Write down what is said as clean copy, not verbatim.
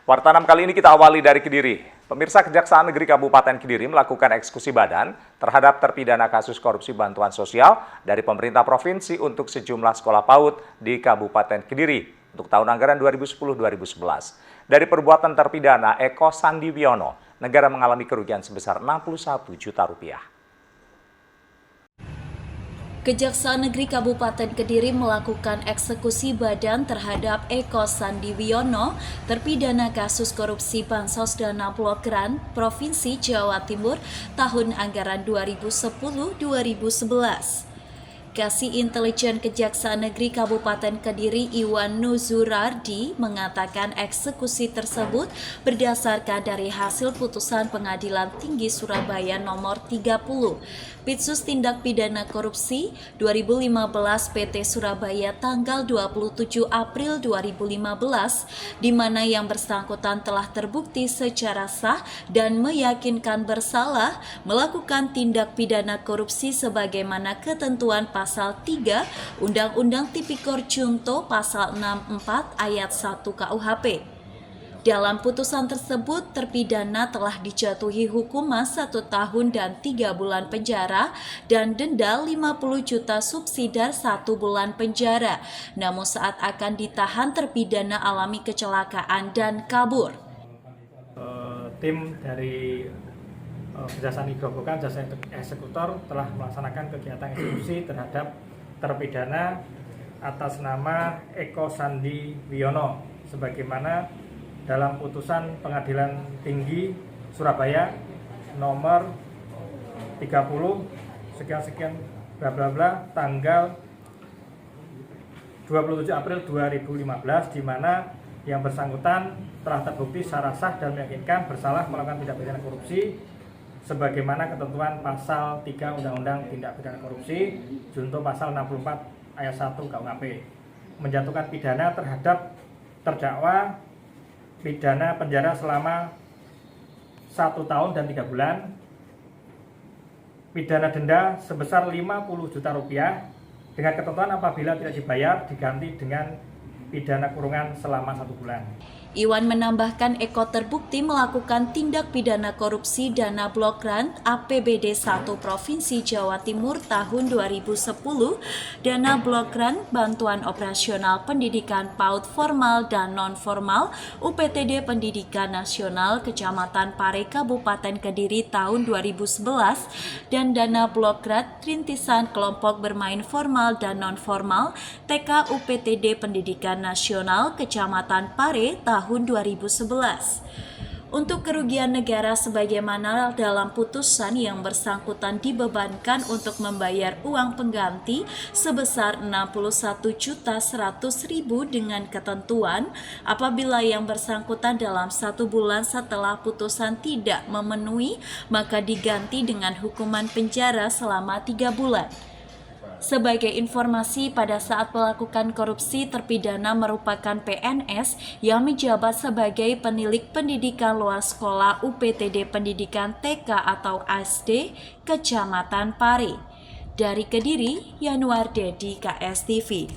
Warta 6 kali ini kita awali dari Kediri. Pemirsa, Kejaksaan Negeri Kabupaten Kediri melakukan eksekusi badan terhadap terpidana kasus korupsi bantuan sosial dari pemerintah provinsi untuk sejumlah sekolah PAUD di Kabupaten Kediri untuk tahun anggaran 2010-2011. Dari perbuatan terpidana Eko Sandiwiono, negara mengalami kerugian sebesar 61 juta rupiah. Kejaksaan Negeri Kabupaten Kediri melakukan eksekusi badan terhadap Eko Sandiwiono, terpidana kasus korupsi bansos dana blok grant Provinsi Jawa Timur tahun anggaran 2010-2011. Kasih Intelijen Kejaksaan Negeri Kabupaten Kediri Iwan Nuzurardi mengatakan eksekusi tersebut berdasarkan dari hasil putusan Pengadilan Tinggi Surabaya nomor 30 Pitsus Tindak Pidana Korupsi 2015 PT Surabaya tanggal 27 April 2015 di mana yang bersangkutan telah terbukti secara sah dan meyakinkan bersalah melakukan tindak pidana korupsi sebagaimana ketentuan Pasal 3 Undang-Undang Tipikor Junto Pasal 64 Ayat 1 KUHP. Dalam putusan tersebut, terpidana telah dijatuhi hukuman 1 tahun dan 3 bulan penjara dan denda 50 juta subsidi 1 bulan penjara. Namun saat akan ditahan, terpidana alami kecelakaan dan kabur. Tim dari Kejaksaan Grobogan, Jasa Eksekutor telah melaksanakan kegiatan eksekusi terhadap terpidana atas nama Eko Sandiwiono sebagaimana dalam putusan Pengadilan Tinggi Surabaya nomor 30 sekian bla bla bla tanggal 27 April 2015 di mana yang bersangkutan telah terbukti secara sah dan meyakinkan bersalah melakukan tindak pidana korupsi sebagaimana ketentuan Pasal 3 Undang-Undang Tindak Pidana Korupsi junto Pasal 64 Ayat 1 KUHP, menjatuhkan pidana terhadap terdakwa pidana penjara selama 1 tahun dan 3 bulan, pidana denda sebesar 50 juta rupiah dengan ketentuan apabila tidak dibayar diganti dengan pidana kurungan selama 1 bulan. Iwan menambahkan Eko terbukti melakukan tindak pidana korupsi dana blok grant APBD 1 Provinsi Jawa Timur tahun 2010, dana blok grant bantuan operasional pendidikan PAUD formal dan non-formal UPTD Pendidikan Nasional Kecamatan Pare Kabupaten Kediri tahun 2011 dan dana blok grant rintisan kelompok bermain formal dan non-formal TK UPTD Pendidikan Nasional Kecamatan Pare tahun 2011. Untuk kerugian negara sebagaimana dalam putusan yang bersangkutan dibebankan untuk membayar uang pengganti sebesar 61.100.000 dengan ketentuan apabila yang bersangkutan dalam 1 bulan setelah putusan tidak memenuhi maka diganti dengan hukuman penjara selama 3 bulan. Sebagai informasi, pada saat melakukan korupsi, terpidana merupakan PNS yang menjabat sebagai penilik pendidikan luar sekolah UPTD Pendidikan TK atau SD Kecamatan Pare. Dari Kediri, Yanuar Dedi, KSTV.